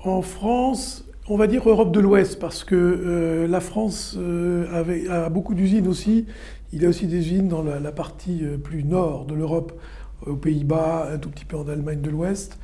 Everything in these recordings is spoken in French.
En France, on va dire Europe de l'Ouest, parce que la France a beaucoup d'usines aussi. Il y a aussi des usines dans la partie plus nord de l'Europe, aux Pays-Bas, un tout petit peu en Allemagne de l'Ouest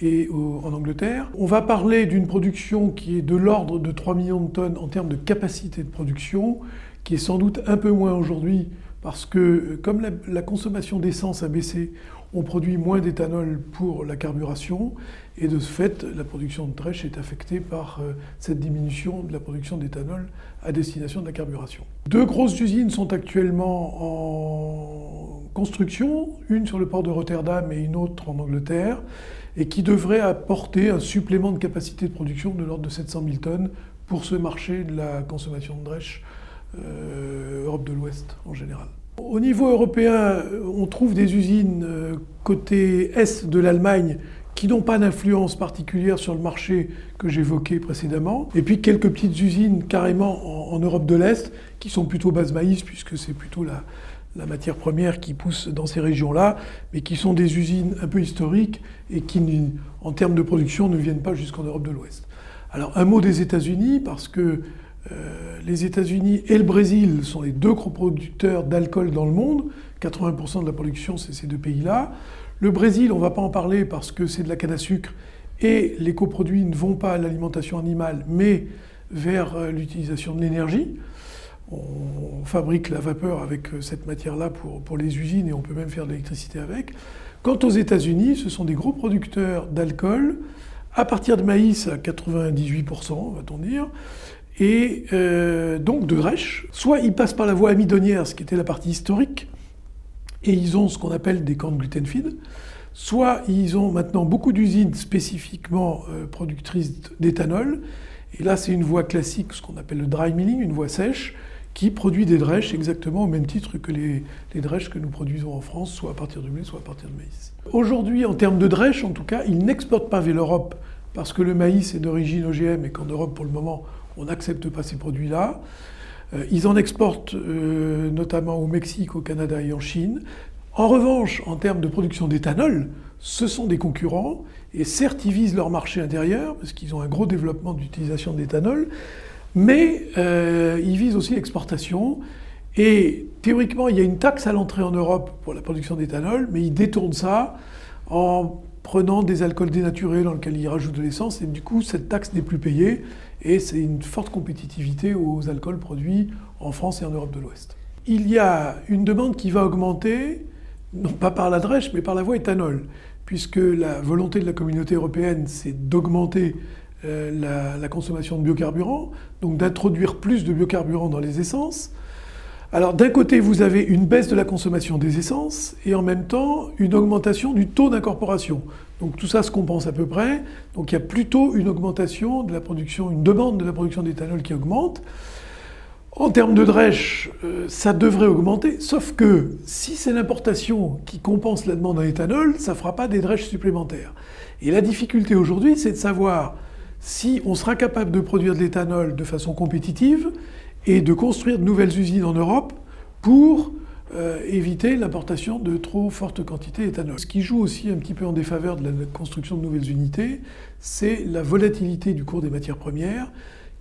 et en Angleterre. On va parler d'une production qui est de l'ordre de 3 millions de tonnes en termes de capacité de production, qui est sans doute un peu moins aujourd'hui, parce que comme la consommation d'essence a baissé, on produit moins d'éthanol pour la carburation, et de ce fait, la production de Dresch est affectée par cette diminution de la production d'éthanol à destination de la carburation. Deux grosses usines sont actuellement en construction, une sur le port de Rotterdam et une autre en Angleterre, et qui devraient apporter un supplément de capacité de production de l'ordre de 700 000 tonnes pour ce marché de la consommation de Dresch, Europe de l'Ouest en général. Au niveau européen, on trouve des usines côté est de l'Allemagne qui n'ont pas d'influence particulière sur le marché que j'évoquais précédemment. Et puis quelques petites usines carrément en Europe de l'Est qui sont plutôt base maïs, puisque c'est plutôt la matière première qui pousse dans ces régions-là, mais qui sont des usines un peu historiques et qui, en termes de production, ne viennent pas jusqu'en Europe de l'Ouest. Alors un mot des États-Unis, parce que les États-Unis et le Brésil sont les deux gros producteurs d'alcool dans le monde. 80% de la production, c'est ces deux pays-là. Le Brésil, on ne va pas en parler parce que c'est de la canne à sucre et les coproduits ne vont pas à l'alimentation animale, mais vers l'utilisation de l'énergie. On fabrique la vapeur avec cette matière-là pour les usines et on peut même faire de l'électricité avec. Quant aux États-Unis, ce sont des gros producteurs d'alcool, à partir de maïs à 98%, va-t-on dire, et donc de Dresch. Soit ils passent par la voie amidonnière, ce qui était la partie historique, et ils ont ce qu'on appelle des camps de gluten-feed, soit ils ont maintenant beaucoup d'usines spécifiquement productrices d'éthanol, et là c'est une voie classique, ce qu'on appelle le dry milling, une voie sèche, qui produit des Dresch exactement au même titre que les Dresch que nous produisons en France, soit à partir de blé, soit à partir de maïs. Aujourd'hui, en termes de Dresch, en tout cas, ils n'exportent pas vers l'Europe, parce que le maïs est d'origine OGM et qu'en Europe, pour le moment, on n'accepte pas ces produits-là. Ils en exportent notamment au Mexique, au Canada et en Chine. En revanche, en termes de production d'éthanol, ce sont des concurrents, et certes, ils visent leur marché intérieur, parce qu'ils ont un gros développement d'utilisation d'éthanol, mais ils visent aussi l'exportation. Et théoriquement, il y a une taxe à l'entrée en Europe pour la production d'éthanol, mais ils détournent ça en prenant des alcools dénaturés dans lesquels ils rajoutent de l'essence, et du coup, cette taxe n'est plus payée, et c'est une forte compétitivité aux alcools produits en France et en Europe de l'Ouest. Il y a une demande qui va augmenter, non pas par la Dresch, mais par la voie éthanol, puisque la volonté de la communauté européenne, c'est d'augmenter la consommation de biocarburants, donc d'introduire plus de biocarburants dans les essences. Alors d'un côté, vous avez une baisse de la consommation des essences et en même temps une augmentation du taux d'incorporation. Donc tout ça se compense à peu près. Donc il y a plutôt une augmentation de la production, une demande de la production d'éthanol qui augmente. En termes de Dresch, ça devrait augmenter, sauf que si c'est l'importation qui compense la demande en éthanol, ça ne fera pas des Dresch supplémentaires. Et la difficulté aujourd'hui, c'est de savoir si on sera capable de produire de l'éthanol de façon compétitive et de construire de nouvelles usines en Europe pour éviter l'importation de trop fortes quantités d'éthanol. Ce qui joue aussi un petit peu en défaveur de la construction de nouvelles unités, c'est la volatilité du cours des matières premières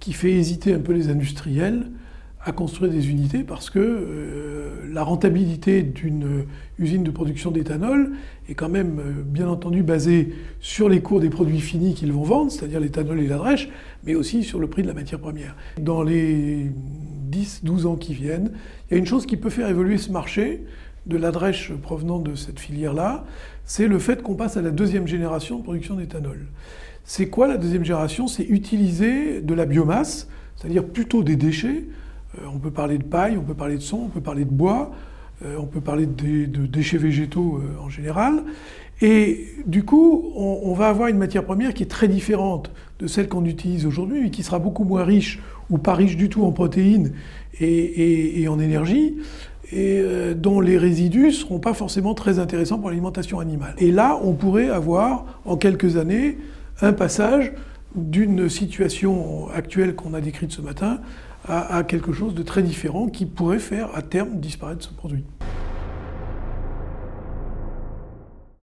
qui fait hésiter un peu les industriels à construire des unités parce que la rentabilité d'une usine de production d'éthanol est quand même bien entendu basée sur les cours des produits finis qu'ils vont vendre, c'est-à-dire l'éthanol et la Dresch, mais aussi sur le prix de la matière première. Dans les 10-12 ans qui viennent, il y a une chose qui peut faire évoluer ce marché de la Dresch provenant de cette filière-là, c'est le fait qu'on passe à la deuxième génération de production d'éthanol. C'est quoi la deuxième génération? C'est utiliser de la biomasse, c'est-à-dire plutôt des déchets. On peut parler de paille, on peut parler de son, on peut parler de bois, on peut parler de déchets végétaux en général. Et du coup, on va avoir une matière première qui est très différente de celle qu'on utilise aujourd'hui, mais qui sera beaucoup moins riche, ou pas riche du tout en protéines et en énergie, et dont les résidus ne seront pas forcément très intéressants pour l'alimentation animale. Et là, on pourrait avoir, en quelques années, un passage d'une situation actuelle qu'on a décrite ce matin à quelque chose de très différent qui pourrait faire à terme disparaître ce produit.